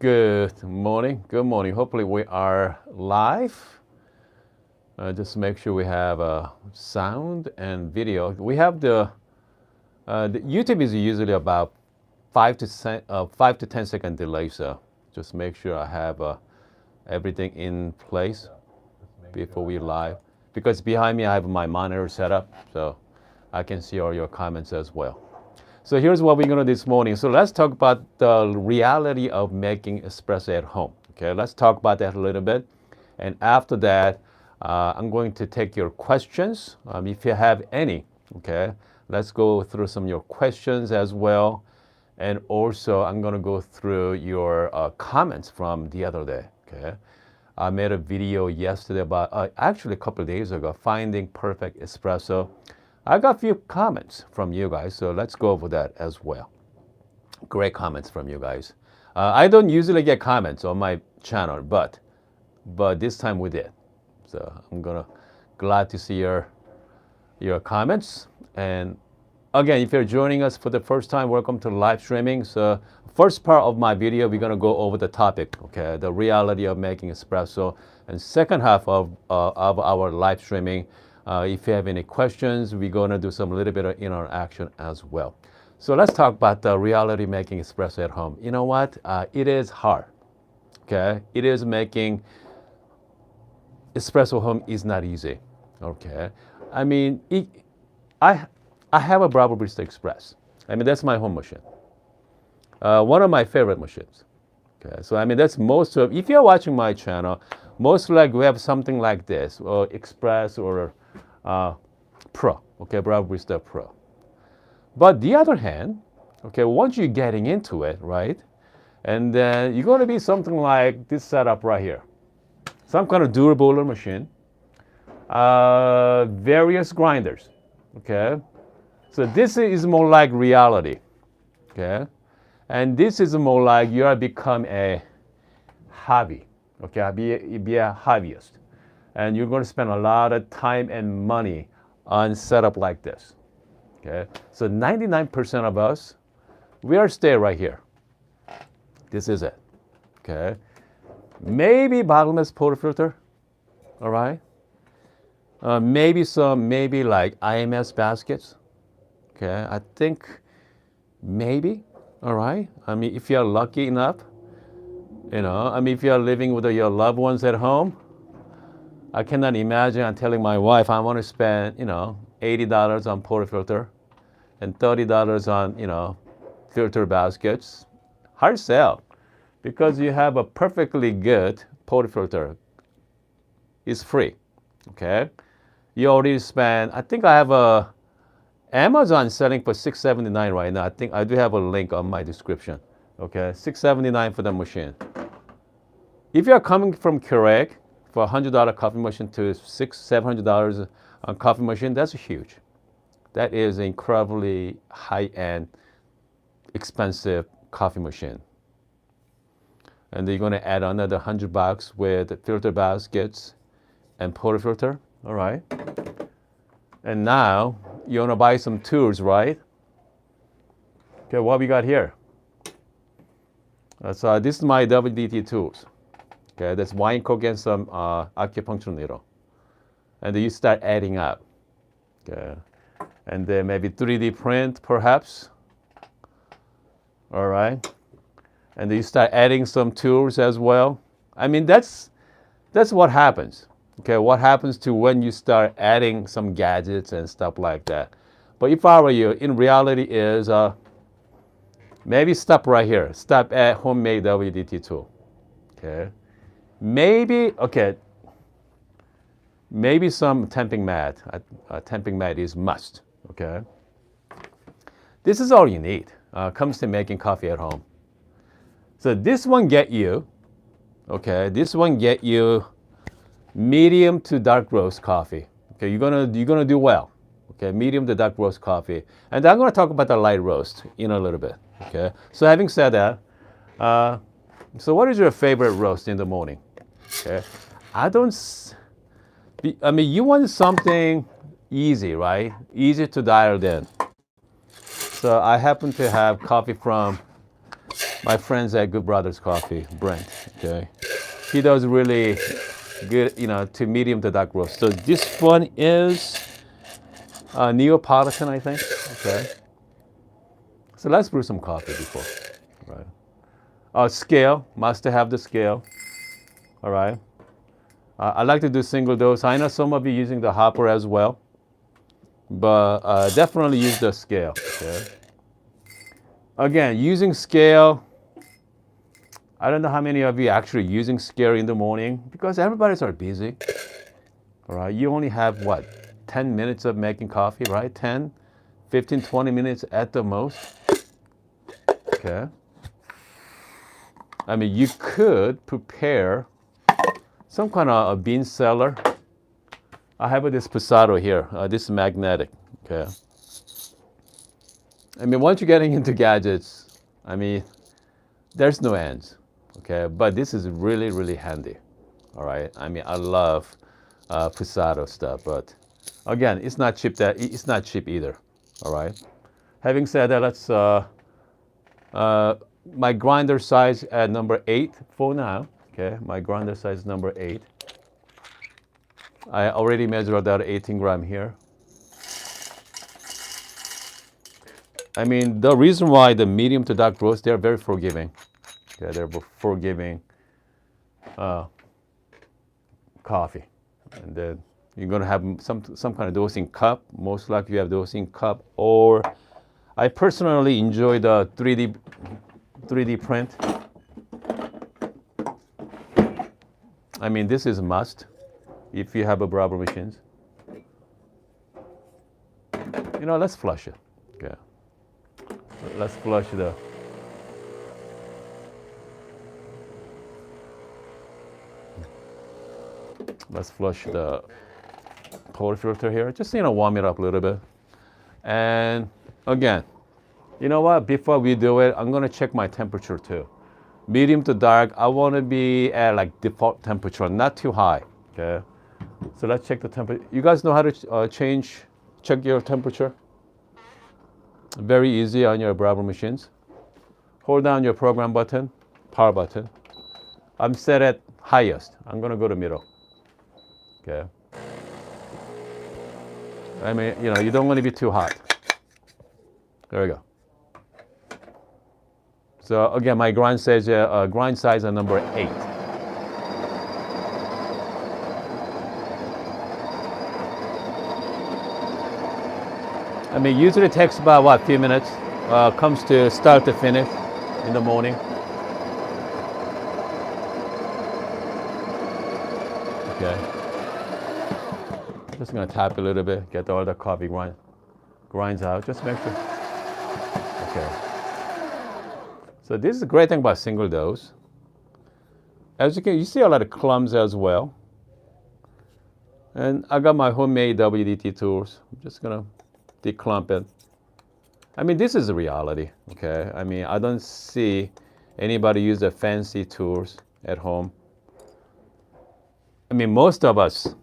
Good morning. Good morning. Hopefully we are live. Just make sure we have sound and video. We have the YouTube is usually about 5 to 10 second delay. So just make sure I have everything in place before we live. Because behind me I have my monitor set up, so I can see all your comments as well. So here's what we're going to do this morning. So let's talk about the reality of making espresso at home. Okay, let's talk about that a little bit. And after that, I'm going to take your questions, if you have any. Okay, let's go through some of your questions as well. And also, I'm going to go through your comments from the other day. Okay, I made a video yesterday about, actually a couple of days ago, finding perfect espresso. I got a few comments from you guys, so let's go over that as well. Great comments from you guys. I don't usually get comments on my channel, but this time we did. So I'm glad to see your comments. And again, if you're joining us for the first time, welcome to live streaming. So first part of my video, we're gonna go over the topic, okay, the reality of making espresso. And second half of our live streaming, if you have any questions, we're going to do some little bit of interaction as well. So let's talk about the reality making espresso at home. You know what? It is hard. Okay, it is making espresso home is not easy. Okay, I mean, I have a Breville Barista Express. I mean, that's my home machine. One of my favorite machines. Okay, so I mean, that's most of. If you're watching my channel, most likely we have something like this, or Express, or Pro, okay, Breville Barista Pro. But the other hand, okay, once you're getting into it, right, and then you're going to be something like this setup right here, some kind of dual boiler machine, various grinders, okay. So this is more like reality, okay, and this is more like you are become a hobby, okay, be a hobbyist. And you're going to spend a lot of time and money on setup like this. Okay, so 99% of us, we are stay right here. This is it. Okay, maybe bottomless portafilter. All right. Maybe like IMS baskets. Okay, I think maybe. All right. I mean, if you're lucky enough, if you're living with your loved ones at home. I cannot imagine I'm telling my wife I want to spend, $80 on portafilter and $30 on, filter baskets. Hard sell, because you have a perfectly good portafilter. It's free, okay? You already spend, I think I have a Amazon selling for $6.79 right now. I think I do have a link on my description, okay? $6.79 for the machine. If you're coming from Keurig, for a $100 coffee machine to $700 on coffee machine, that's huge. That is incredibly high-end, expensive coffee machine. And then you're going to add another $100 with filter baskets and portafilter, all right? And now you want to buy some tools, right? Okay, what we got here? So this is my WDT tools. Okay, that's wine coke and some acupuncture needle. And then you start adding up. Okay. And then maybe 3D print, perhaps. All right. And then you start adding some tools as well. I mean, that's what happens. Okay, what happens to when you start adding some gadgets and stuff like that. But if I were you, in reality is maybe stop right here. Stop at homemade WDT tool. Okay. Maybe some temping mat. Temping mat is must, okay? This is all you need. Comes to making coffee at home. So this one get you, okay? This one get you medium to dark roast coffee. Okay, you're gonna do well. Okay, medium to dark roast coffee. And I'm gonna talk about the light roast in a little bit, okay? So having said that, so what is your favorite roast in the morning? Okay, you want something easy, right? Easy to dial in. So I happen to have coffee from my friends at Good Brothers Coffee, Brent. Okay, he does really good, to medium to dark roast. So this one is Neapolitan, I think. Okay. So let's brew some coffee before, right? Scale, must have the scale. All right. I like to do single dose. I know some of you using the hopper as well, but definitely use the scale. Okay. Again, using scale. I don't know how many of you actually using scale in the morning because everybody's are busy. All right. You only have what, 10 minutes of making coffee, right? 10, 15, 20 minutes at the most. Okay. I mean, you could prepare some kind of a bean cellar. I have this Passato here. This is magnetic. Okay. I mean, once you're getting into gadgets, I mean, there's no ends. Okay. But this is really, really handy. All right. I mean, I love Passato stuff, but again, it's not cheap. It's not cheap either. All right. Having said that, let's my grinder size at number 8 for now. Okay, my grinder size number 8. I already measured out 18 gram here. I mean, the reason why the medium to dark roast, they're very forgiving. Okay, they're forgiving coffee. And then you're gonna have some kind of dosing cup. Most likely you have dosing cup, or I personally enjoy the 3D print. I mean, this is a must if you have a Breville machines. Let's flush it. Okay. Let's flush the. Let's flush the portafilter here. Just warm it up a little bit. And again, you know what? Before we do it, I'm gonna check my temperature too. Medium to dark, I want to be at like default temperature, not too high. Okay. So let's check the temperature. You guys know how to check your temperature? Very easy on your Breville machines. Hold down your program button, power button. I'm set at highest. I'm gonna go to middle. Okay. I mean, you don't want to be too hot. There we go. So again, my grind size is number 8. I mean, usually it takes about what, few minutes. Comes to start to finish in the morning. Okay. Just gonna tap a little bit, get all the coffee grinds out. Just make sure. Okay. So this is the great thing about single dose. As you see a lot of clumps as well. And I got my homemade WDT tools. I'm just gonna declump it. I mean, this is a reality, okay? I mean, I don't see anybody use the fancy tools at home. I mean, most of us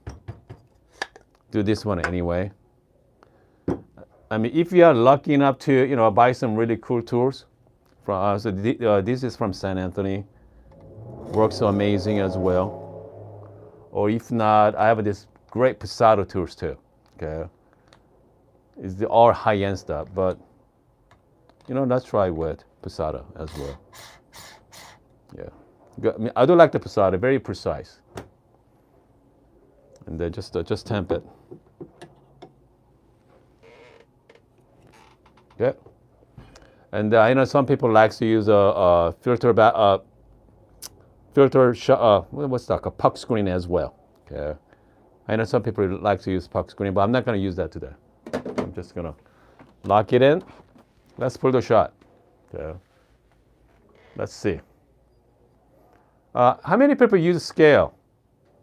do this one anyway. I mean, if you are lucky enough to, buy some really cool tools from us, this is from San Anthony. Works amazing as well. Or if not, I have this great Passato tools too, okay? It's all high-end stuff, but let's try with Passato as well. Yeah, I mean, I do like the Passato, very precise. And then just temp it. Yeah. And I know some people like to use a filter what's that? A puck screen as well. Okay. I know some people like to use puck screen, but I'm not going to use that today. I'm just going to lock it in. Let's pull the shot. Okay. Let's see. How many people use scale?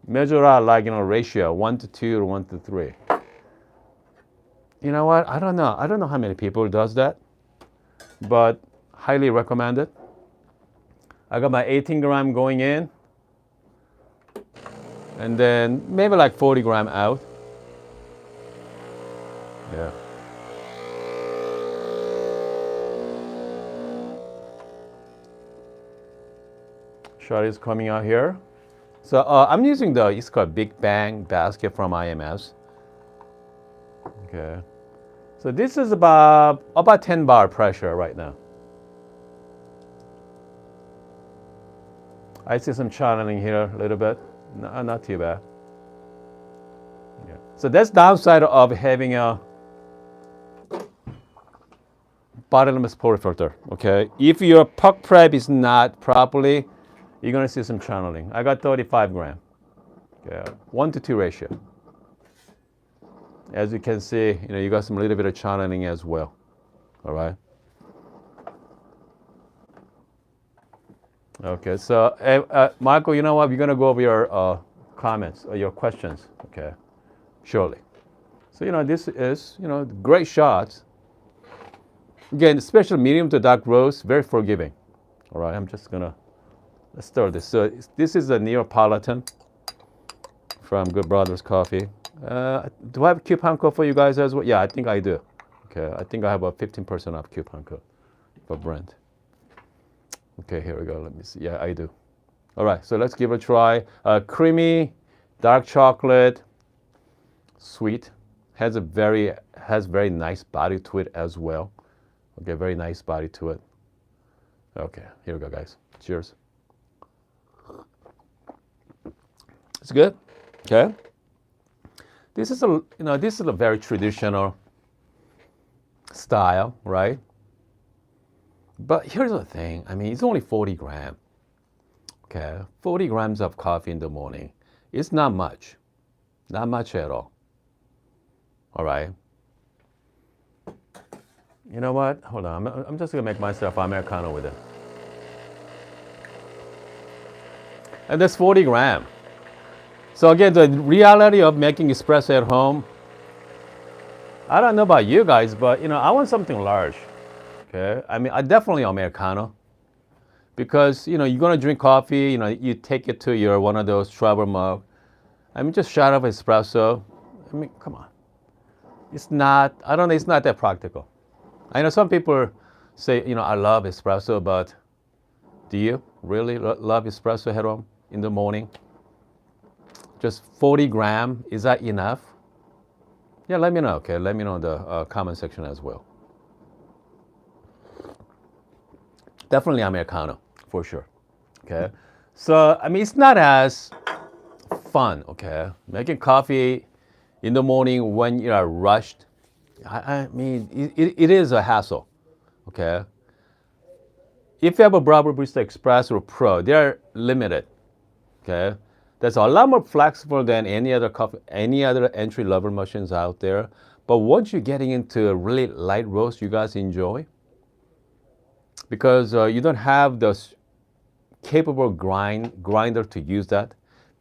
Measure out like, ratio, 1 to 2 or 1 to 3. You know what? I don't know. I don't know how many people does that, but highly recommend it. I got my 18 gram going in, and then maybe like 40 gram out. Yeah. Shot is coming out here. So I'm using it's called Big Bang basket from IMS. Okay. So this is about 10 bar pressure right now. I see some channeling here a little bit. No, not too bad. Yeah. So that's the downside of having a bottomless portafilter. Okay. If your puck prep is not properly, you're gonna see some channeling. I got 35 gram. Okay. 1-to-2 ratio. As you can see, you got some little bit of channeling as well. All right. Okay, so Michael, you know what? We're gonna go over your comments or your questions. Okay, surely. So this is great shots. Again, especially medium to dark roast, very forgiving. All right, I'm just gonna let's stir this. So this is a Neapolitan from Good Brothers Coffee. Do I have coupon code for you guys as well? Yeah, I think I do. Okay, I think I have a 15% off coupon code for Brent. Okay, here we go. Let me see. Yeah, I do. All right, so let's give it a try. Creamy, dark chocolate, sweet. Has very nice body to it as well. Okay, very nice body to it. Okay, here we go, guys. Cheers. It's good. Okay. This is a very traditional style, right? But here's the thing. I mean, it's only 40 grams. Okay, 40 grams of coffee in the morning. It's not much. Not much at all. All right. You know what? Hold on. I'm just going to make myself Americano with it. And that's 40 grams. So again, the reality of making espresso at home, I don't know about you guys, but I want something large. Okay, I mean, I definitely Americano, because you're gonna drink coffee. You take it to your one of those travel mug. I mean, just shot of espresso. I mean, come on. It's not. I don't know. It's not that practical. I know some people say, I love espresso, but do you really love espresso at home in the morning? Just 40 grams, is that enough? Yeah, let me know. Okay, let me know in the comment section as well. Definitely Americano, for sure. Okay, so I mean, it's not as fun. Okay, making coffee in the morning when you are rushed. I mean, it is a hassle. Okay, if you have a Breville Barista Express or Pro, they're limited. Okay, that's a lot more flexible than any other entry-level machines out there. But once you're getting into a really light roast, you guys enjoy, because you don't have the capable grinder to use that.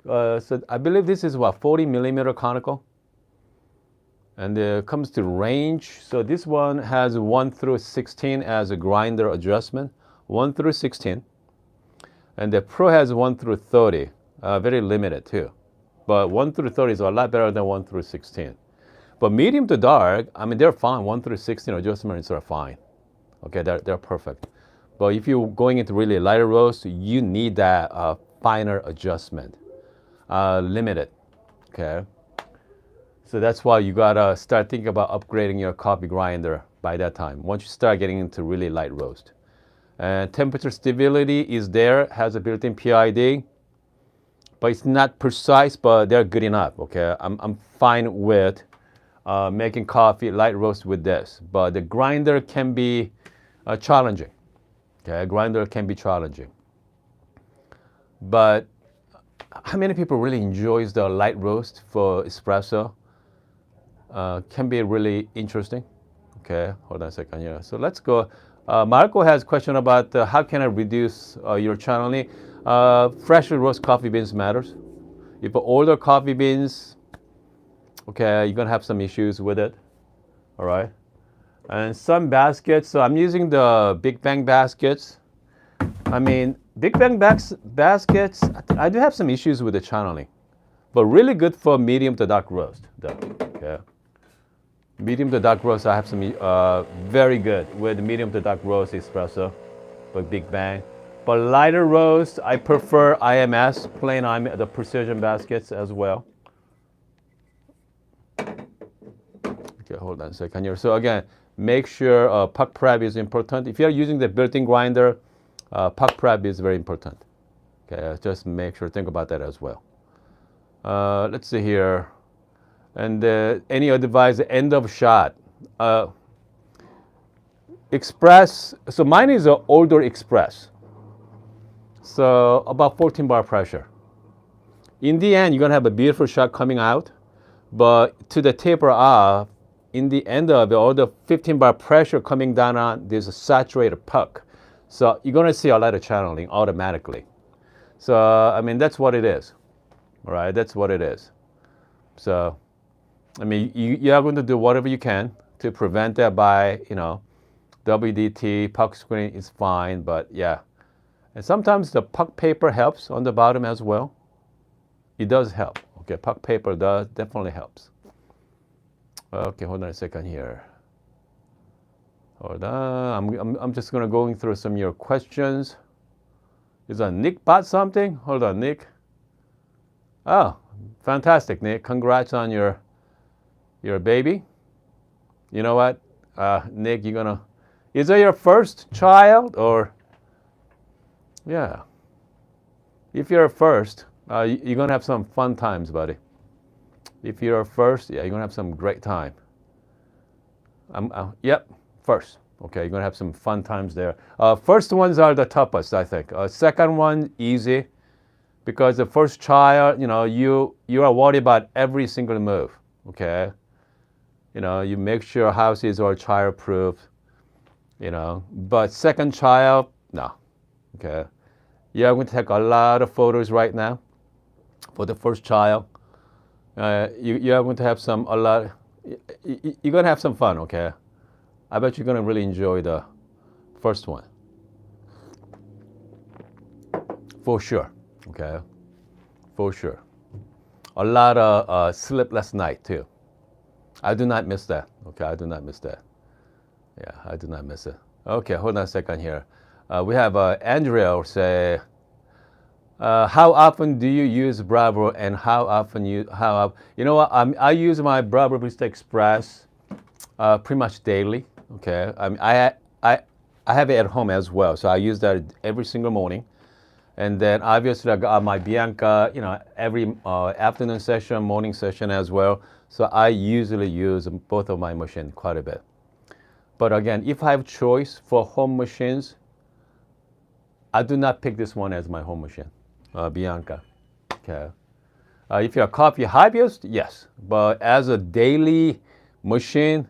So I believe this is what, 40 millimeter conical, and it comes to range. So this one has 1-16 as a grinder adjustment, 1-16, and the Pro has 1-30. Very limited too, but 1-30 is a lot better than 1-16. But medium to dark, I mean, they're fine. 1-16 adjustments are fine. Okay, they're perfect. But if you're going into really lighter roast, you need that finer adjustment, limited. Okay, so that's why you gotta start thinking about upgrading your coffee grinder by that time. Once you start getting into really light roast, and temperature stability is there, has a built-in PID. But it's not precise, but they're good enough. Okay, I'm fine with making coffee light roast with this, but the grinder can be challenging. Okay, grinder can be challenging. But how many people really enjoys the light roast for espresso? Can be really interesting. Okay, hold on a second here. So let's go. Marco has a question about how can I reduce your channeling. Freshly roast coffee beans matters. If older coffee beans, okay, you're gonna have some issues with it. All right, and some baskets. So I'm using the Big Bang baskets. I mean, Big Bang baskets. I do have some issues with the channeling, but really good for medium to dark roast, though. Okay, medium to dark roast. I have some very good with medium to dark roast espresso, but Big Bang. But lighter roast, I prefer IMS, plain IMS, the precision baskets as well. Okay, hold on a second here. So again, make sure puck prep is important. If you're using the built-in grinder, puck prep is very important. Okay, just make sure, think about that as well. Let's see here. And any advice, end of shot. Express, so mine is an older Express. So about 14 bar pressure. In the end, you're gonna have a beautiful shot coming out, but to the taper off, in the end of it, all the 15 bar pressure coming down on this saturated puck. So you're gonna see a lot of channeling automatically. So, I mean, that's what it is, all right? That's what it is. So, I mean, you are going to do whatever you can to prevent that by, WDT, puck screen is fine, but yeah. And sometimes the puck paper helps on the bottom as well. It does help. Okay, puck paper definitely helps. Okay, hold on a second here. Hold on, I'm just gonna going through some of your questions. Is Nick bought something? Hold on, Nick. Oh, fantastic, Nick. Congrats on your baby. You know what, Nick, is that your first child or? Yeah. If you're a first, you're gonna have some fun times, buddy. If you're a first, yeah, you're gonna have some great time. Yep, first. Okay, you're gonna have some fun times there. First ones are the toughest, I think. Second one, easy, because the first child, you are worried about every single move. Okay, you make sure house is all child-proof. But second child, no. Okay, you're going to take a lot of photos right now for the first child. You are going to have you're going to have some fun, okay? I bet you're going to really enjoy the first one. For sure, okay? For sure. A lot of sleepless night too. I do not miss that, okay? I do not miss that. Yeah, I do not miss it. Okay, hold on a second here. We have Andrea say, how often do you use Breville and how often you know what, I use my Breville Barista Express pretty much daily. Okay, I have it at home as well, so I use that every single morning. And then obviously I got my Bianca, every afternoon session, morning session as well. So I usually use both of my machines quite a bit. But again, if I have choice for home machines, I do not pick this one as my home machine, Bianca. Okay. If you're a coffee hobbyist, yes. But as a daily machine,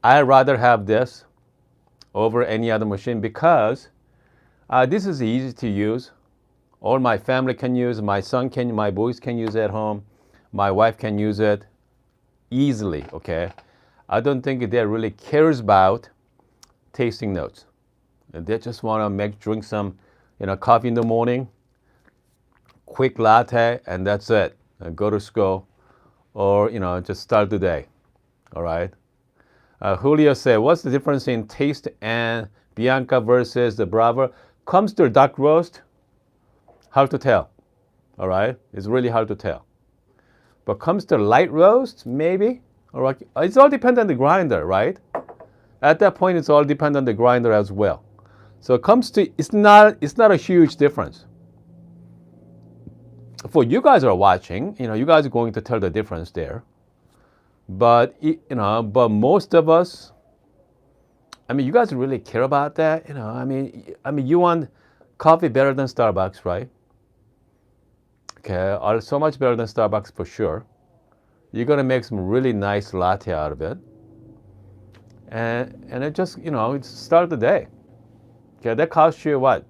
I'd rather have this over any other machine because this is easy to use. All my family can use, my boys can use it at home, my wife can use it easily, okay? I don't think they really cares about tasting notes. They just want to drink some, coffee in the morning, quick latte, and that's it. And go to school, or just start the day. All right. Julio said, "What's the difference in taste and Bianca versus the Breville? Comes to dark roast, hard to tell. All right, it's really hard to tell. But comes to light roast, maybe. All right, it's all depends on the grinder, right? At that point, it's all depends on the grinder as well. So it comes to it's not a huge difference. For you guys who are watching, you guys are going to tell the difference there. But but most of us, you guys really care about that, you want coffee better than Starbucks, right? Okay, so much better than Starbucks for sure. You're gonna make some really nice latte out of it, and it just start the day. Okay, that costs you what?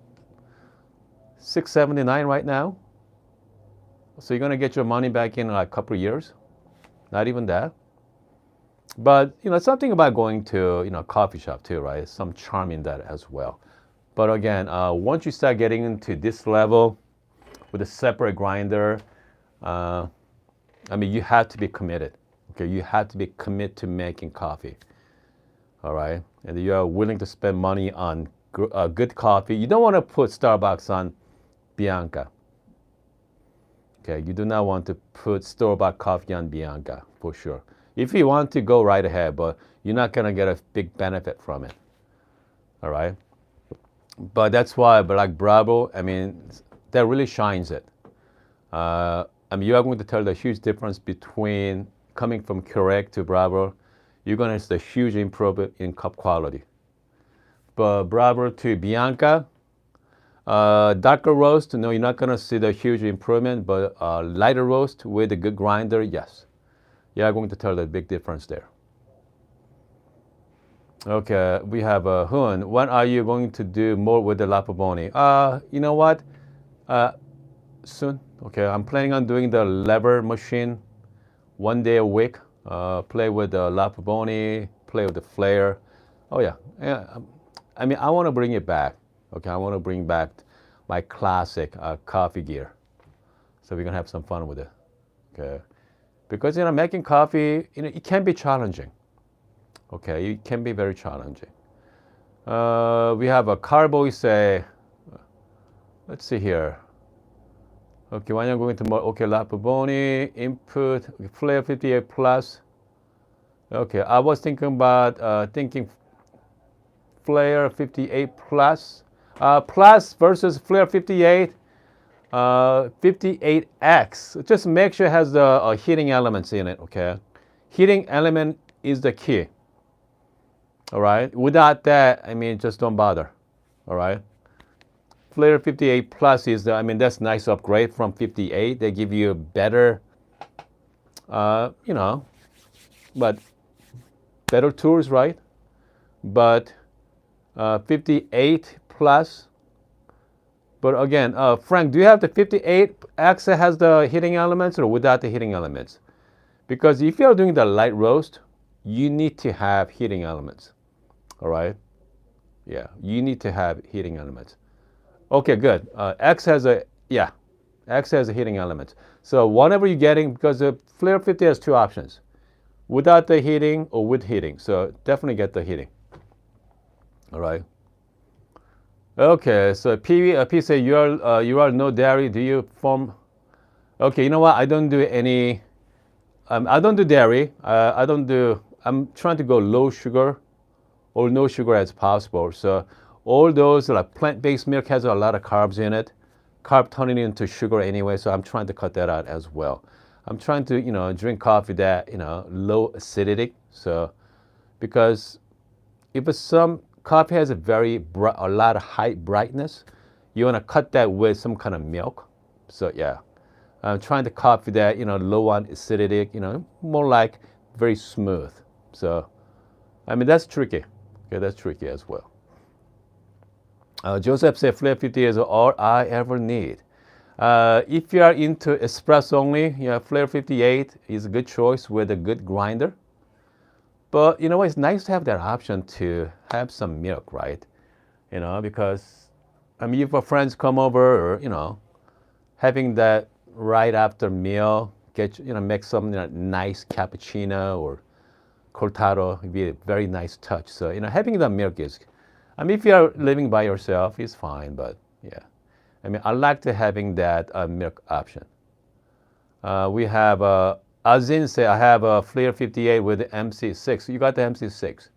$6.79 right now. So you're gonna get your money back in like a couple of years, not even that. But something about going to a coffee shop too, right? Some charm in that as well. But again, once you start getting into this level with a separate grinder, you have to be committed. Okay, you have to be committed to making coffee. All right, and you are willing to spend money on good coffee, you don't want to put Starbucks on Bianca. Okay, you do not want to put store-bought coffee on Bianca, for sure. If you want to, go right ahead, but you're not going to get a big benefit from it. All right? But that's why, but like Bravo, I mean, that really shines it. I mean, you are going to tell the huge difference between coming from Keurig to Bravo. You're going to see the huge improvement in cup quality. But Bravo to Bianca, darker roast, no, you're not going to see the huge improvement, but lighter roast with a good grinder, yes. You are going to tell the big difference there. Okay, we have Hun. When are you going to do more with the Lapaboni? You know what? Soon. Okay, I'm planning on doing the lever machine 1 day a week. Play with the Lapaboni, play with the flare. Oh yeah. I mean, I want to bring it back. Okay, I want to bring back my classic coffee gear. So we're gonna have some fun with it. Okay, because making coffee, it can be challenging. Okay, it can be very challenging. We have a Carboy say, let's see here. Okay, when you're going to more, okay, Lapaboni, input, Flare 58 plus. Okay, I was thinking about Flare 58 plus. Plus versus Flare 58, 58X. Just make sure it has the heating elements in it, okay? Heating element is the key, all right? Without that, I mean, just don't bother, all right? Flare 58 plus is that's nice upgrade from 58. They give you better, but better tools, right? But 58 plus. But again, Frank, do you have the 58X that has the heating elements or without the heating elements? Because if you're doing the light roast, you need to have heating elements, all right? Yeah, you need to have heating elements. Okay, good. X has a heating element. So whatever you're getting, because the Flare 50 has two options, without the heating or with heating. So definitely get the heating. All right. Okay, so P say you are no dairy. Do you form? Okay, you know what? I don't do any. I don't do dairy. I'm trying to go low sugar, or no sugar as possible. So all those like plant-based milk has a lot of carbs in it. Carb turning into sugar anyway. So I'm trying to cut that out as well. I'm trying to drink coffee that low acidity. So because if some coffee has a lot of high brightness, you want to cut that with some kind of milk. So yeah, I'm trying to coffee that low on acidity, more like very smooth. So I mean that's tricky. Okay, that's tricky as well. Joseph said Flare 50 is all I ever need. If you are into espresso only, Flare 58 is a good choice with a good grinder. But it's nice to have that option to have some milk, right? Because if our friends come over, or having that right after meal, make some nice cappuccino or cortado would be a very nice touch. So having the milk is, if you are living by yourself, it's fine. But yeah, I like to having that milk option. We have Azin say, I have a Flare 58 with the MC6. You got the MC6.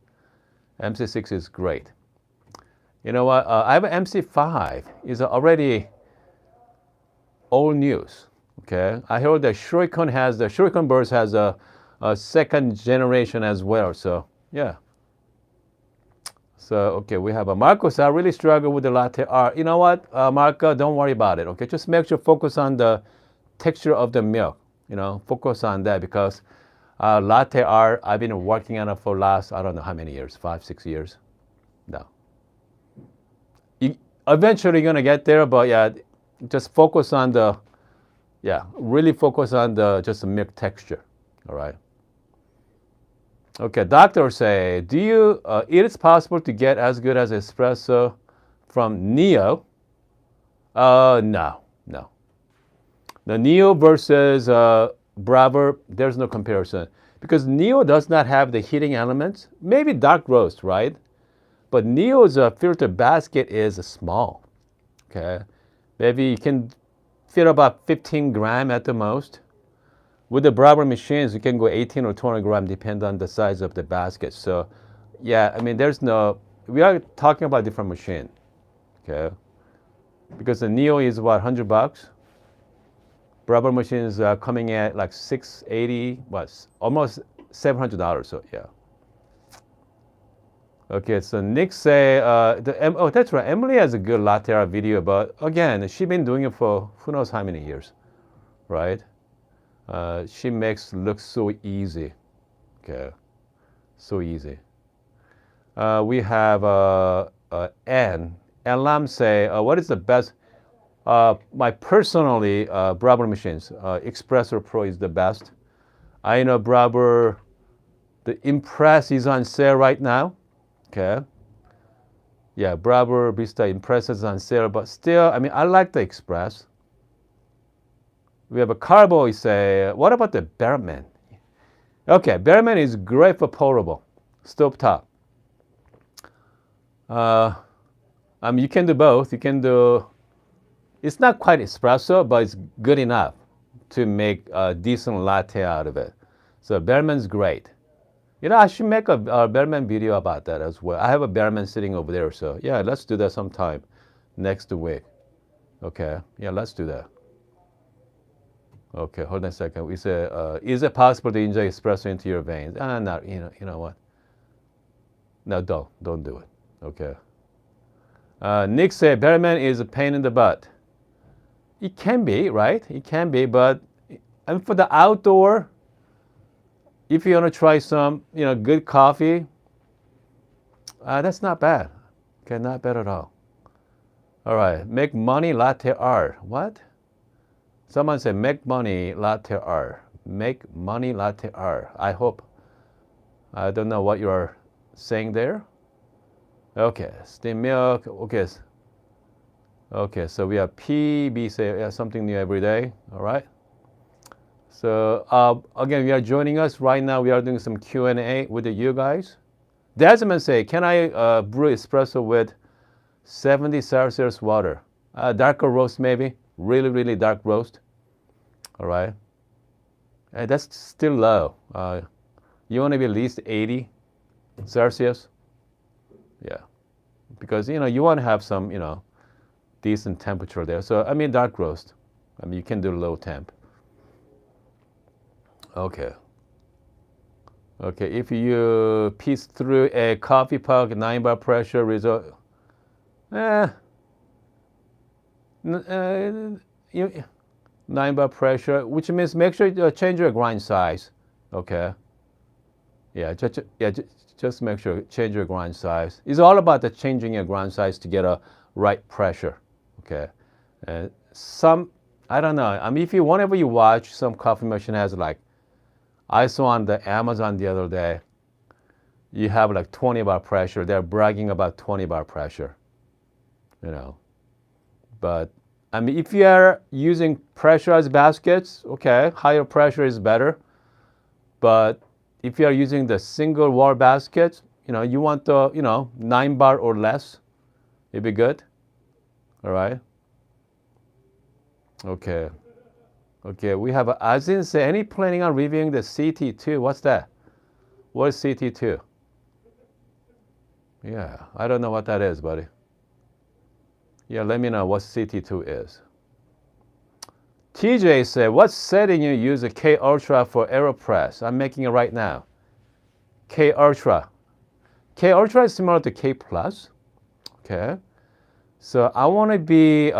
MC6 is great. You know what? I have an MC5. It's already old news. Okay. I heard that Shuriken Burst has a second generation as well. So yeah. So okay, we have a Marcos. I really struggle with the latte art. You know what, Marco? Don't worry about it. Okay, just make sure focus on the texture of the milk. Focus on that because latte art, I've been working on it for last, I don't know how many years, 5, 6 years. No. Eventually you're going to get there, but yeah, just focus on really focus on just the milk texture, all right? Okay, doctor say, it is possible to get as good as espresso from Neo? No. The Neo versus Bravo, there's no comparison because Neo does not have the heating elements. Maybe dark roast, right? But Neo's filter basket is small. Okay, maybe you can fit about 15 gram at the most. With the Breville machines, you can go 18 or 20 gram, depend on the size of the basket. So, yeah, I mean, we are talking about different machine, okay? Because the Neo is what, $100? Breville machines are coming at like $680, almost $700. So, yeah. Okay, so Nick say, oh, that's right. Emily has a good latte art video, but again, she's been doing it for who knows how many years, right? She makes look so easy. Okay, so easy. We have Ann. Ann Lam say, what is the best? My personally, Breville machines, Espresso Pro is the best. I know Breville, the Impress is on sale right now. Okay. Yeah, Breville Barista Express is on sale, but still, I mean, I like the Express. We have a Carboy say, what about the Bearman? Okay, Bearman is great for portable, stovetop. I mean, you can do both. You can do, it's not quite espresso, but it's good enough to make a decent latte out of it. So Bearman's great. You know, I should make a Bearman video about that as well. I have a Bearman sitting over there, so yeah, let's do that sometime next week. Okay, yeah, let's do that. Okay, hold on a second. We say, is it possible to inject espresso into your veins? No, you know what? No, don't do it. Okay. Nick said, Bearman is a pain in the butt. It can be, right? It can be, but for the outdoor, if you want to try some, good coffee, that's not bad. Okay, not bad at all. All right, make money latte art. What? Someone said, make money latte art. Make money latte art. I hope. I don't know what you are saying there. Okay, steam milk. Okay. Okay, so we have PB say something new every day. All right. So again, we are joining us right now. We are doing some Q&A with you guys. Desmond say, can I brew espresso with 70 Celsius water? Darker roast maybe. Really, really dark roast. All right. That's still low. You want to be at least 80 Celsius. Yeah. Because, you want to have some, decent temperature there. So, I mean, dark roast. I mean, you can do low temp. Okay. Okay, if you piece through a coffee puck, 9-bar pressure result, 9-bar pressure, which means make sure you change your grind size. Okay. Yeah, just make sure change your grind size. It's all about the changing your grind size to get a right pressure. Okay. I don't know. I mean, whenever you watch, some coffee machine has like, I saw on the Amazon the other day, you have like 20-bar pressure. They're bragging about 20-bar pressure, But I mean, if you are using pressurized baskets, okay, higher pressure is better. But if you are using the single wall baskets, you want the, 9-bar or less, it'd be good. All right. Okay. Okay, we have Azin say, any planning on reviewing the CT2? What's that? What is CT2? Yeah, I don't know what that is, buddy. Yeah, let me know what CT2 is. TJ said, what setting you use a K Ultra for AeroPress? I'm making it right now. K Ultra. K Ultra is similar to K Plus. Okay. So I want to be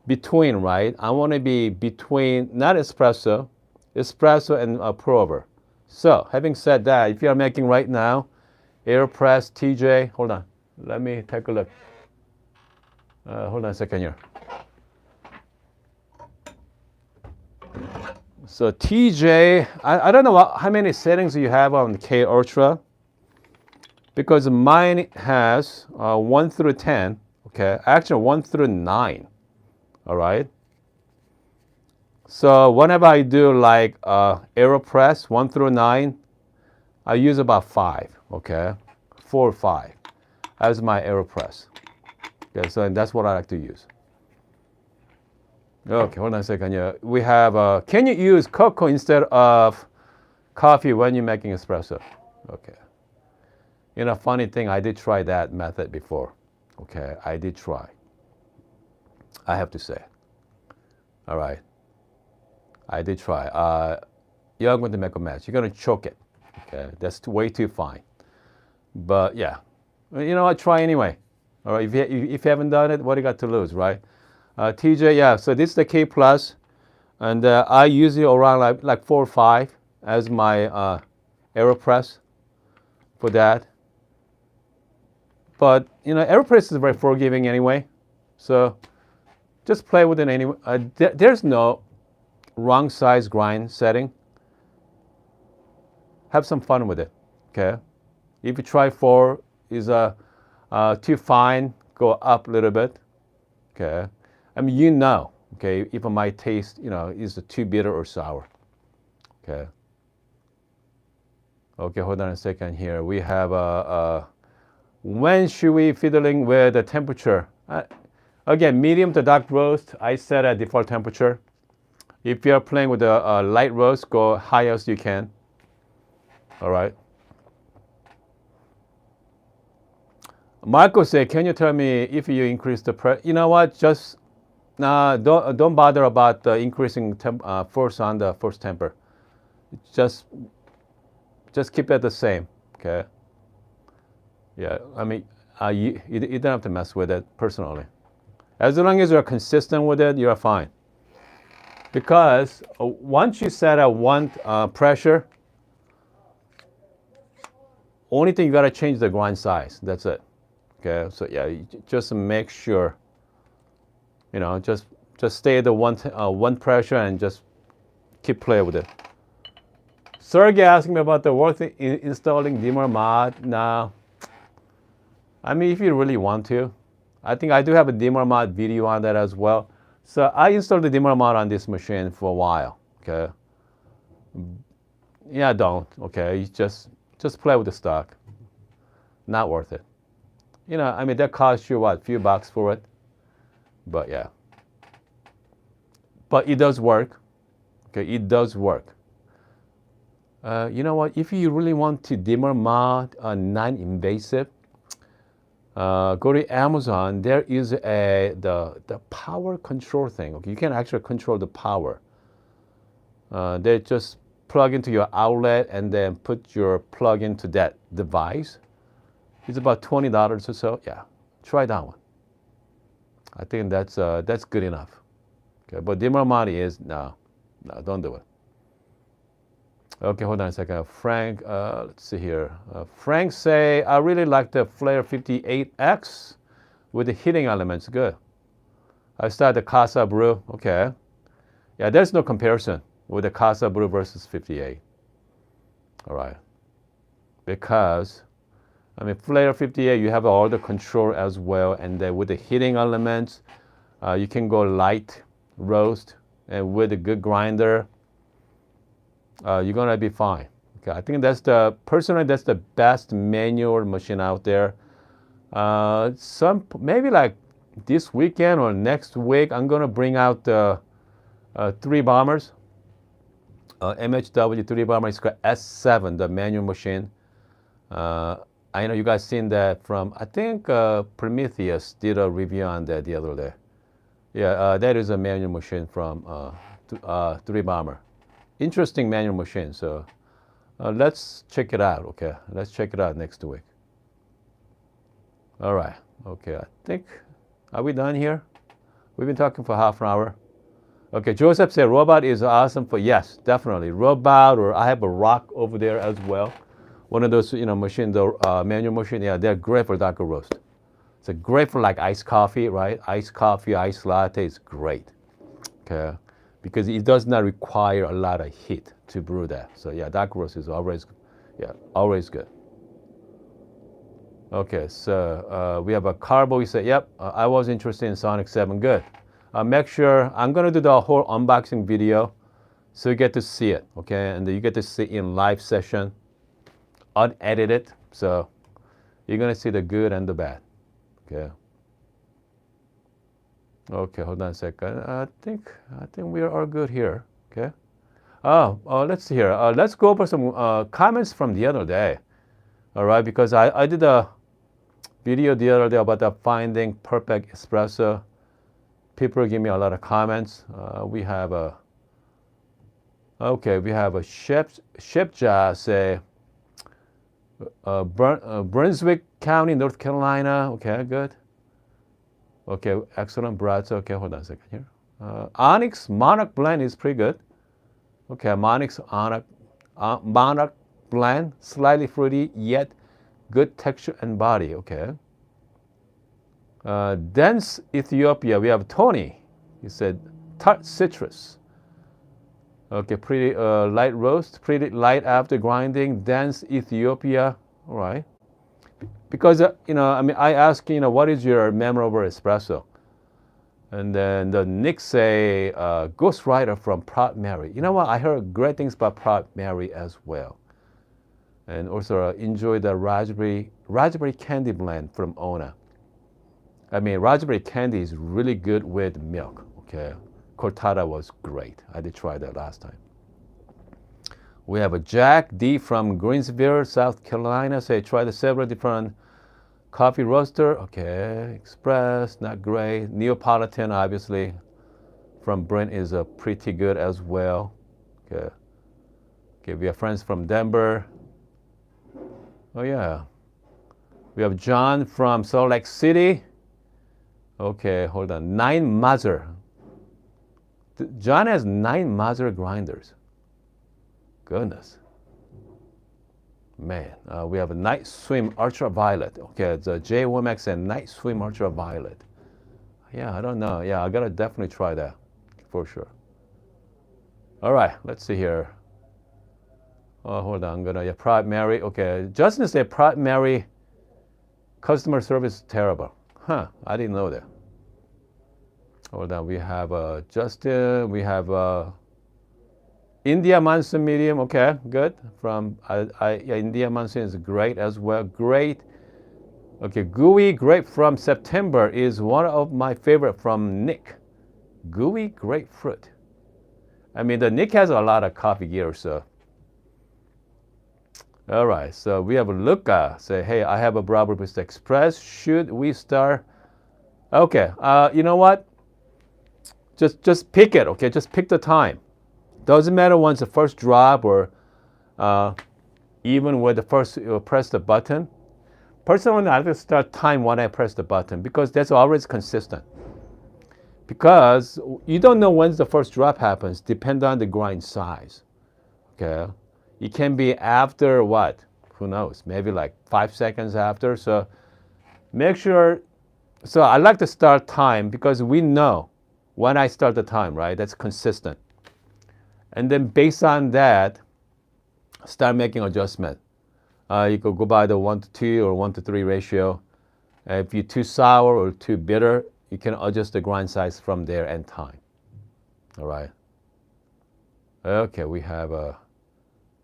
between, right? I want to be between, not espresso and pour over. So having said that, if you are making right now, AeroPress, TJ, hold on. Let me take a look. Hold on a second here. So TJ, I don't know how many settings you have on the K Ultra, because mine has 1 through 10, okay? Actually 1 through 9, all right? So whenever I do like AeroPress 1 through 9, I use about 5, okay? 4 or 5. as my AeroPress. Okay, so that's what I like to use. Okay, hold on a second here. We have, can you use cocoa instead of coffee when you're making espresso? Okay. You know, funny thing, I did try that method before. Okay, I did try. I have to say. All right. I did try. You're going to make a mess. You're going to choke it. Okay, that's way too fine. But yeah, you know what? Try anyway. All right, if you haven't done it, what do you got to lose, right? TJ, yeah. So this is the K Plus, and I use it around like 4 or 5 as my AeroPress for that. But you know, AeroPress is very forgiving anyway, so just play with it anyway. There's no wrong size grind setting. Have some fun with it, okay? If you try 4 is too fine, go up a little bit, okay? I mean, you know, okay, if my taste, you know, is too bitter or sour, okay? Okay, hold on a second here. We have when should we fiddling with the temperature? Again, medium to dark roast, I set at default temperature. If you're playing with a light roast, go highest you can. All right. Marco said, can you tell me if you increase the pressure? You know what? Just don't bother about increasing force on the first temper. Just keep it the same. Okay. Yeah. I mean, you don't have to mess with it personally. As long as you're consistent with it, you're fine. Because once you set a one pressure, only thing you gotta change the grind size. That's it. Okay. So yeah, just make sure. You know, just stay at the one pressure and just keep playing with it. Sergey asking me about the work installing dimmer mod. Now, I mean, if you really want to, I think I do have a dimmer mod video on that as well. So I installed the dimmer mod on this machine for a while. Okay. Yeah, don't. Okay, you just play with the stock. Not worth it. You know, I mean, that costs you what, a few bucks for it. But yeah. But it does work. Okay, it does work. You know what? If you really want to dimmer mod non-invasive, go to Amazon. There is the power control thing. Okay, you can actually control the power. They just plug into your outlet and then put your plug into that device. It's about $20 or so. Yeah, try that one. I think that's good enough. Okay, but dimmer mod is no, don't do it. Okay, hold on a second. Frank, let's see here. Frank say, I really like the Flare 58X with the heating elements. Good. I started the Casa Brew. Okay. Yeah, there's no comparison with the Casa Brew versus 58. All right. Because, I mean, Flare 58, you have all the control as well. And then with the heating elements, you can go light roast. And with a good grinder, you're gonna be fine. Okay, I think personally that's the best manual machine out there. Maybe like this weekend or next week, I'm gonna bring out the 3 bombers, MHW 3 bomber. It's called S7, the manual machine. I know you guys seen that from, I think Prometheus did a review on that the other day. Yeah, that is a manual machine from 3 bomber. Interesting manual machine. So let's check it out. Okay, let's check it out next week. All right. Okay, I think, are we done here? We've been talking for half an hour. Okay, Joseph said robot is awesome for, yes, definitely. Robot, or I have a rock over there as well. One of those, you know, machine, the manual machine, yeah, they're great for darker roast. It's great for like iced coffee, right? Iced coffee, iced latte is great, okay? Because it does not require a lot of heat to brew that. So yeah, dark roast is always, yeah, always good. Okay, so we have a Carbo. He said, yep, I was interested in Sonic 7. Good. Make sure, I'm gonna do the whole unboxing video so you get to see it, okay? And you get to see it in live session, unedited. So You're gonna see the good and the bad. Okay. Okay, hold on a second. I think we are all good here. Okay. Let's see here. Let's go over some comments from the other day. All right, because I did a video the other day about the finding perfect espresso. People give me a lot of comments. We have a Shepja say Brunswick County, North Carolina. Okay, good. Okay, excellent brats. Okay, hold on a second here. Onyx Monarch Blend is pretty good. Okay, Monarch Blend, slightly fruity yet good texture and body. Okay. Dense Ethiopia, we have Tony. He said tart citrus. Okay, pretty light roast, pretty light after grinding. Dense Ethiopia. All right. Because I ask what is your memorable espresso, and then the Nick say Ghost Rider from Proud Mary. You know what? I heard great things about Proud Mary as well, and also enjoy the raspberry candy blend from Ona. I mean, raspberry candy is really good with milk. Okay, cortada was great. I did try that last time. We have a Jack D from Greensville, South Carolina. Say try the several different coffee roaster. Okay, Express, not great. Neapolitan, obviously, from Brent is pretty good as well. Okay. Okay, we have friends from Denver. Oh yeah. We have John from Salt Lake City. Okay, hold on. 9 Mazer. John has 9 Mazer grinders. Goodness. Man, we have a Night Swim Ultraviolet. Okay, it's a J Womax and Night Swim Ultraviolet. Yeah, I don't know. Yeah, I gotta definitely try that for sure. All right, let's see here. Oh, hold on. Proud Mary. Okay, Justin said Proud Mary customer service is terrible. Huh, I didn't know that. Hold on, we have Justin. We have India Monsoon medium, okay, good. From India Monsoon is great as well. Great. Okay, Gooey Grape from September is one of my favorite from Nick. Gooey Grapefruit. I mean, the Nick has a lot of coffee gear, so. All right, so we have Luca say, hey, I have a Breville Barista Express. Should we start? Okay, you know what? Just pick it, okay? Just pick the time. Doesn't matter when it's the first drop or even when the first press the button. Personally, I like to start time when I press the button because that's always consistent. Because you don't know when the first drop happens, depend on the grind size. Okay, it can be after what? Who knows? Maybe like 5 seconds after. So make sure. So I like to start time because we know when I start the time, right? That's consistent. And then based on that, start making adjustment. You could go by the 1:2 or 1:3 ratio. If you're too sour or too bitter, you can adjust the grind size from there and time. All right. Okay, we have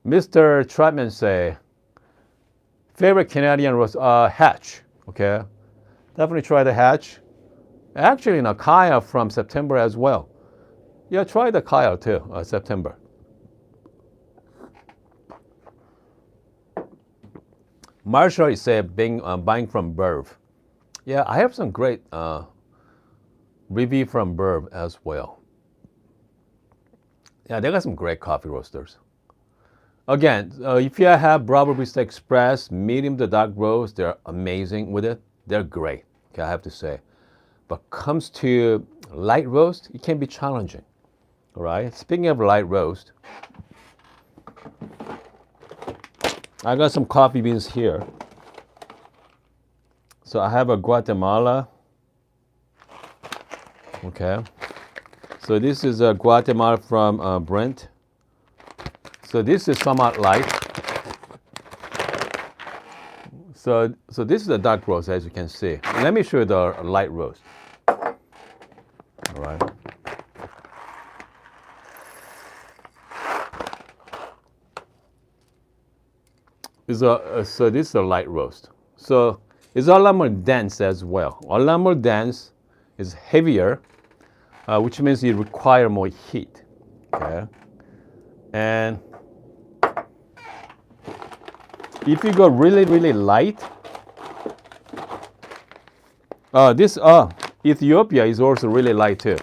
Mr. Trotman say, favorite Canadian roast, Hatch. Okay, definitely try the Hatch. Actually, Kaya from September as well. Yeah, try the Kyle too, September. Marshall is buying from Verve. Yeah, I have some great review from Verve as well. Yeah, they got some great coffee roasters. Again, if you have Breville Barista Express, medium to dark roast, they're amazing with it. They're great, okay, I have to say. But comes to light roast, it can be challenging. All right, speaking of light roast, I got some coffee beans here. So I have a Guatemala. Okay. So this is a Guatemala from Brent. So this is somewhat light. So this is a dark roast, as you can see. Let me show you the light roast. All right. So this is a light roast. So it's a lot more dense as well. A lot more dense, is heavier, which means you require more heat. Okay. And if you go really, really light, this Ethiopia is also really light too.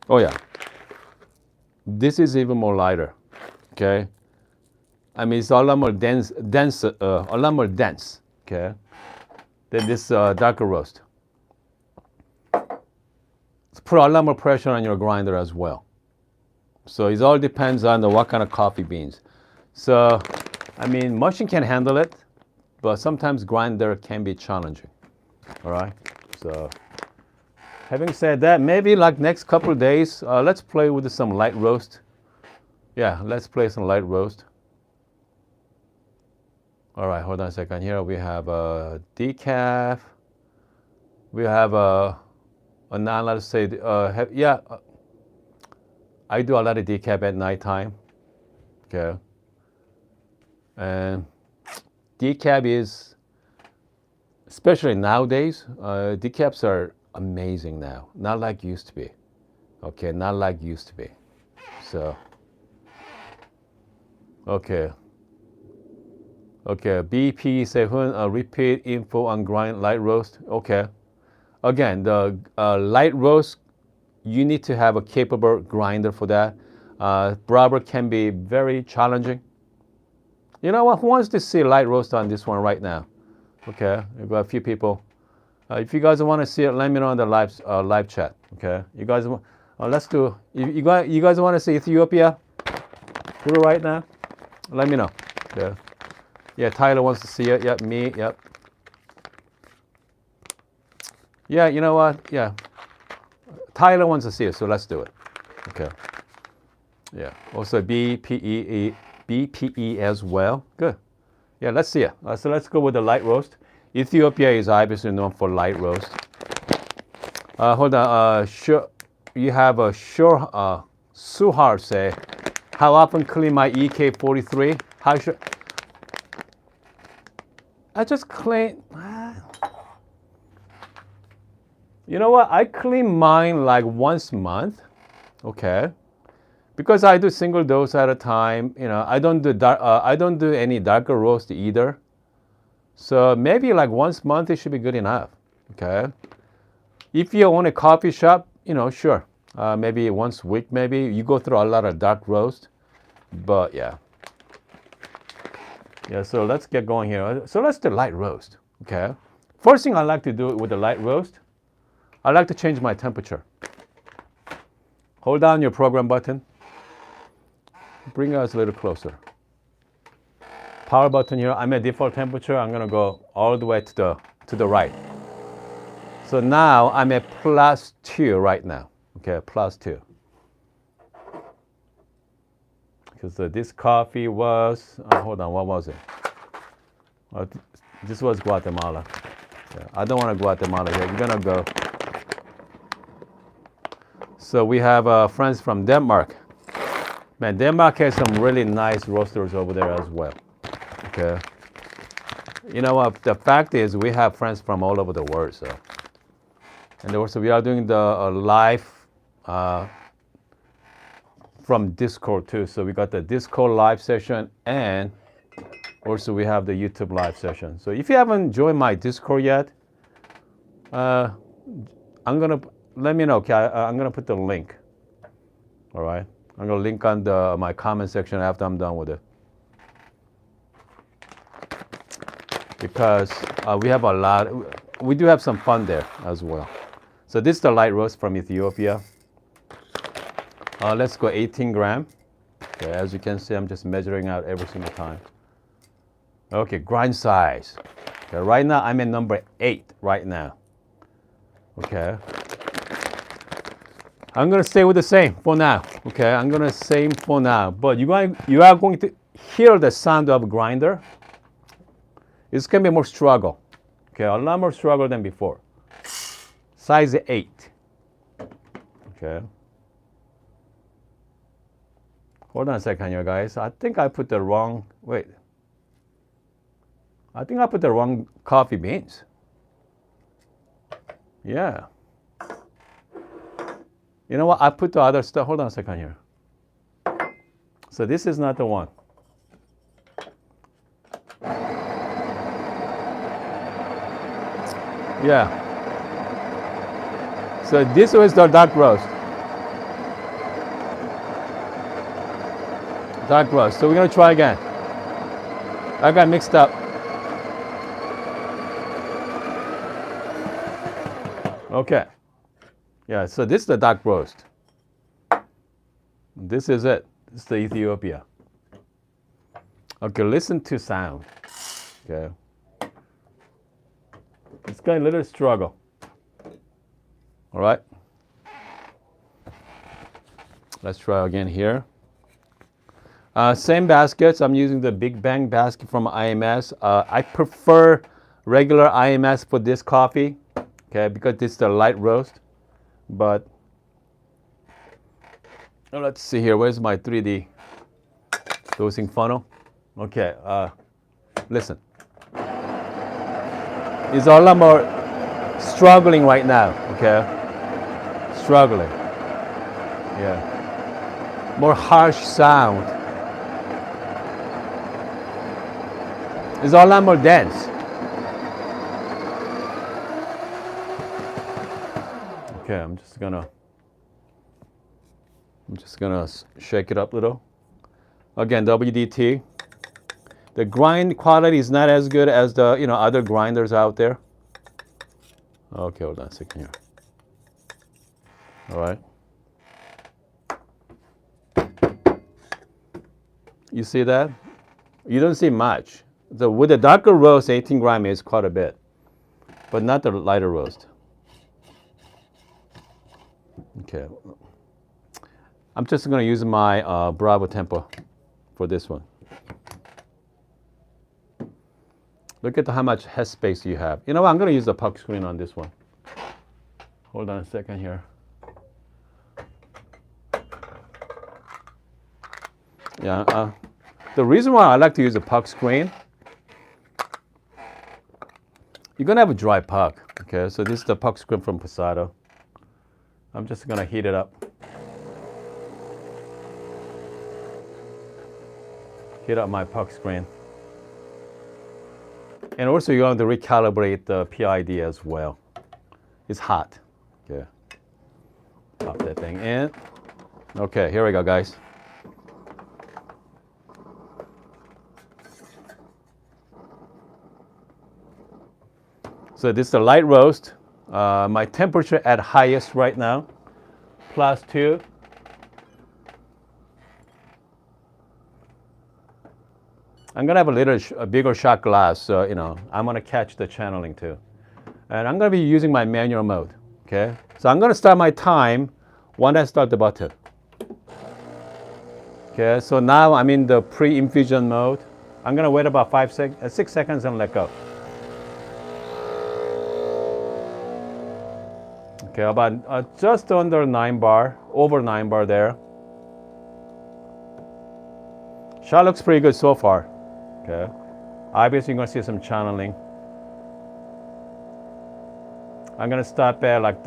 Oh yeah. This is even more lighter. Okay. I mean, it's a lot more dense, a lot more dense. Okay. Than this darker roast. It's put a lot more pressure on your grinder as well. So it all depends on what kind of coffee beans. So, I mean, machine can handle it, but sometimes grinder can be challenging. All right. So, having said that, maybe like next couple of days, let's play with some light roast. Yeah, let's play some light roast. All right, hold on a second. Here we have a decaf. We have now let's say, I do a lot of decaf at nighttime. Okay. And decaf is, especially nowadays, decafs are amazing now. Not like used to be. Okay, not like used to be. So, okay. Okay, BP7, repeat info on grind light roast. Okay. Again, the light roast, you need to have a capable grinder for that. Breville can be very challenging. You know what? Who wants to see light roast on this one right now? Okay, we've got a few people. If you guys want to see it, let me know in the live chat. Okay, you guys, let's do. You guys want to see Ethiopia? Do it right now. Let me know. Okay. Yeah, Tyler wants to see it. Yep, me. Yep. Yeah, you know what? Yeah, Tyler wants to see it, so let's do it. Okay. Yeah. Also BPE as well. Good. Yeah, let's see it. So let's go with the light roast. Ethiopia is obviously known for light roast. Hold on. You have a Suhar say, how often clean my EK43? How should I just clean? You know what? I clean mine like once a month. Okay. Because I do single dose at a time, you know, I don't do any darker roast either. So maybe like once a month it should be good enough. Okay. If you own a coffee shop, you know, sure, maybe once a week, maybe you go through a lot of dark roast. But yeah. Yeah. So let's get going here. So let's do light roast. Okay. First thing I like to do with the light roast, I like to change my temperature. Hold down your program button. Bring us a little closer. Power button here. I'm at default temperature. I'm gonna go all the way to the right. So now I'm at +2 right now. Okay, +2. Because this coffee was, hold on, what was it? This was Guatemala. Yeah, I don't want to Guatemala here. We're gonna go. So we have friends from Denmark. Man, Denmark has some really nice roasters over there as well. Okay. You know what? The fact is, we have friends from all over the world. So, and also we are doing the live from Discord too. So we got the Discord live session, and also we have the YouTube live session. So if you haven't joined my Discord yet, let me know. Okay, I'm gonna put the link. All right. I'm going to link on my comment section after I'm done with it. Because we do have some fun there as well. So this is the light roast from Ethiopia. Let's go 18 gram. Okay, as you can see, I'm just measuring out every single time. Okay, grind size. Okay, right now I'm at number 8 right now. Okay. I'm going to stay with the same for now. Okay, I'm going to same for now. But you are going to hear the sound of grinder. It's going to be more struggle. Okay, a lot more struggle than before. Size 8. Okay. Hold on a second here, guys. I think I put the wrong, wait. I think I put the wrong coffee beans. Yeah. You know what? I put the other stuff. Hold on a second here. So this is not the one. Yeah. So this was the dark roast. Dark roast. So we're gonna try again. I got mixed up. Okay. Yeah, so this is the dark roast. This is it. This is the Ethiopia. Okay, listen to sound. Okay. It's got a little struggle. All right. Let's try again here. Same baskets. I'm using the Big Bang basket from IMS. I prefer regular IMS for this coffee, okay, because this is the light roast. But let's see here. Where's my 3D dosing funnel? Okay. Listen. It's a lot more struggling right now. Okay. Struggling. Yeah. More harsh sound. It's a lot more dense. Okay, I'm just gonna shake it up a little. Again, WDT. The grind quality is not as good as the other grinders out there. Okay, hold on a second here. All right. You see that? You don't see much. With the darker roast, 18 gram is quite a bit, but not the lighter roast. Okay. I'm just going to use my Bravo Tempo for this one. Look at how much headspace you have. You know what? I'm going to use the puck screen on this one. Hold on a second here. Yeah. The reason why I like to use a puck screen, you're going to have a dry puck. Okay, so this is the puck screen from Posado. I'm just going to heat it up. Heat up my puck screen. And also you're going to recalibrate the PID as well. It's hot. Okay. Pop that thing in. Okay, here we go, guys. So this is the light roast. My temperature at highest right now, +2. I'm gonna have a bigger shot glass, so I'm gonna catch the channeling too. And I'm gonna be using my manual mode. Okay, so I'm gonna start my time when I start the button. Okay, so now I'm in the pre-infusion mode. I'm gonna wait about 6 seconds and let go. Okay, about just under 9 bar, over 9 bar there. Shot looks pretty good so far. Okay, obviously you're gonna see some channeling. I'm gonna stop at like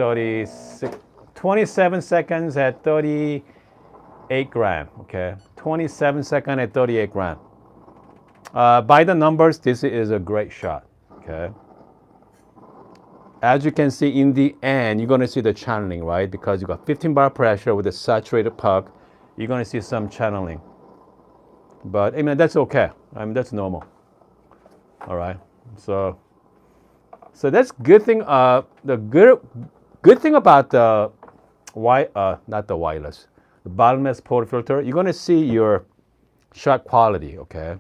27 seconds at 38 gram. Okay, 27 seconds at 38 gram. By the numbers, this is a great shot. Okay. As you can see in the end, you're gonna see the channeling, right? Because you got 15 bar pressure with a saturated puck, you're gonna see some channeling. But I mean, that's okay. I mean, that's normal. All right. So that's good thing. The good thing about the not the wireless, the bottomless portafilter, you're gonna see your shot quality, okay?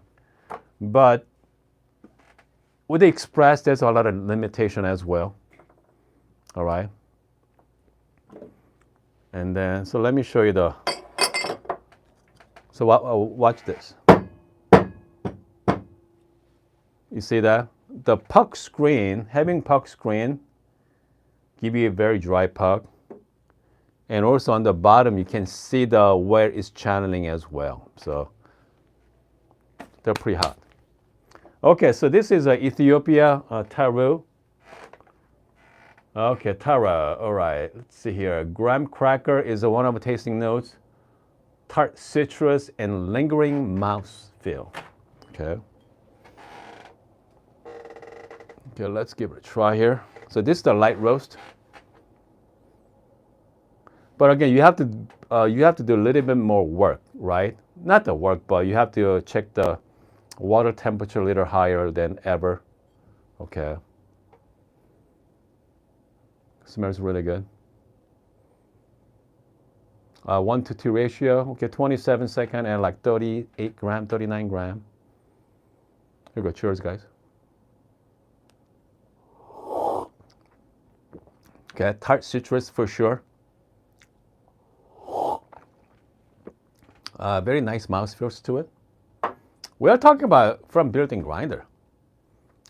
But with the Express, there's a lot of limitation as well. All right. And then, so let me show you the. So watch this. You see that? The puck screen, having puck screen, give you a very dry puck. And also on the bottom, you can see where it's channeling as well. So they're pretty hot. Okay, so this is Ethiopia Taru. Okay, Tara. All right, let's see here. Graham cracker is one of the tasting notes. Tart citrus and lingering mouthfeel. Okay. Okay, let's give it a try here. So this is the light roast. But again, you have to do a little bit more work, right? Not the work, but you have to check the water temperature a little higher than ever. Okay. Smells really good. 1 to 2 ratio. Okay, 27 seconds and like 38 gram, 39 gram. Here we go. Cheers, guys. Okay, tart citrus for sure. Very nice mouthfeel to it. We are talking about from built-in grinder.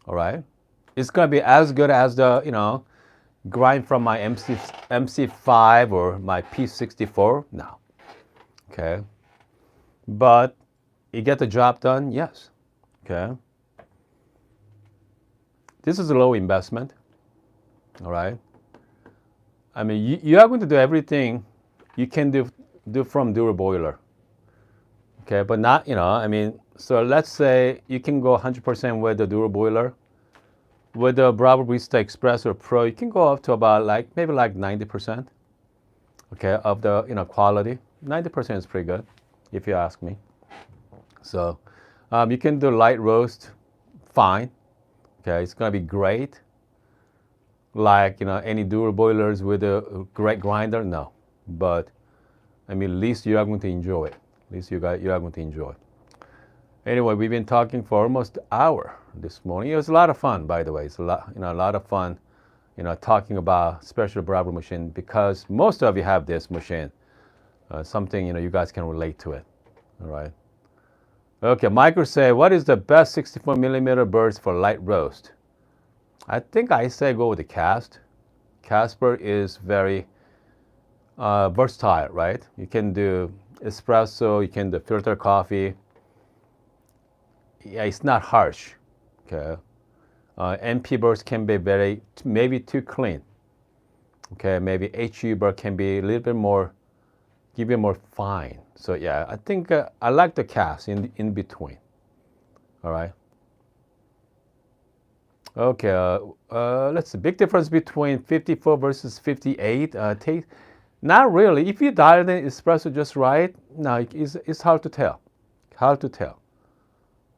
All right, it's gonna be as good as the grind from my MC5 or my P64. No, okay, but you get the job done. Yes, okay. This is a low investment. All right. I mean, you are going to do everything you can do from dual boiler. Okay, but not, I mean, so let's say you can go 100% with the dual boiler. With the Breville Barista Express or Pro, you can go up to about maybe 90%. Okay, of the quality. 90% is pretty good, if you ask me. So you can do light roast, fine. Okay, it's gonna be great. Like any dual boilers with a great grinder, no. But I mean, at least you are going to enjoy it. At least you are going to enjoy it. Anyway, we've been talking for almost an hour this morning. It was a lot of fun, by the way. It's a lot of fun, talking about special Breville machine because most of you have this machine. Something you guys can relate to it. All right. Okay, Michael say, what is the best 64 millimeter burst for light roast? I think I say go with the cast. Casper is very versatile, right? You can do espresso, you can do filter coffee. Yeah, it's not harsh. Okay, MP burst can be maybe too clean. Okay, maybe HU burst can be a little bit more, give you more fine. So yeah, I think I like the cast in between. All right. Okay, let's see. Big difference between 54 versus 58. Taste, not really. If you dial the espresso just right, no, it's hard to tell. Hard to tell.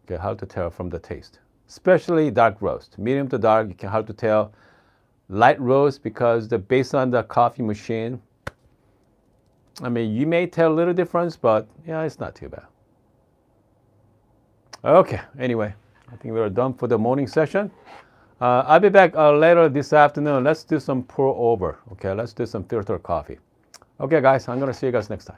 Okay, hard to tell from the taste. Especially dark roast. Medium to dark, you can hard to tell. Light roast, because based on the coffee machine, I mean, you may tell a little difference, but yeah, it's not too bad. Okay, anyway, I think we're done for the morning session. I'll be back later this afternoon. Let's do some pour over. Okay, let's do some filter coffee. Okay, guys, I'm going to see you guys next time.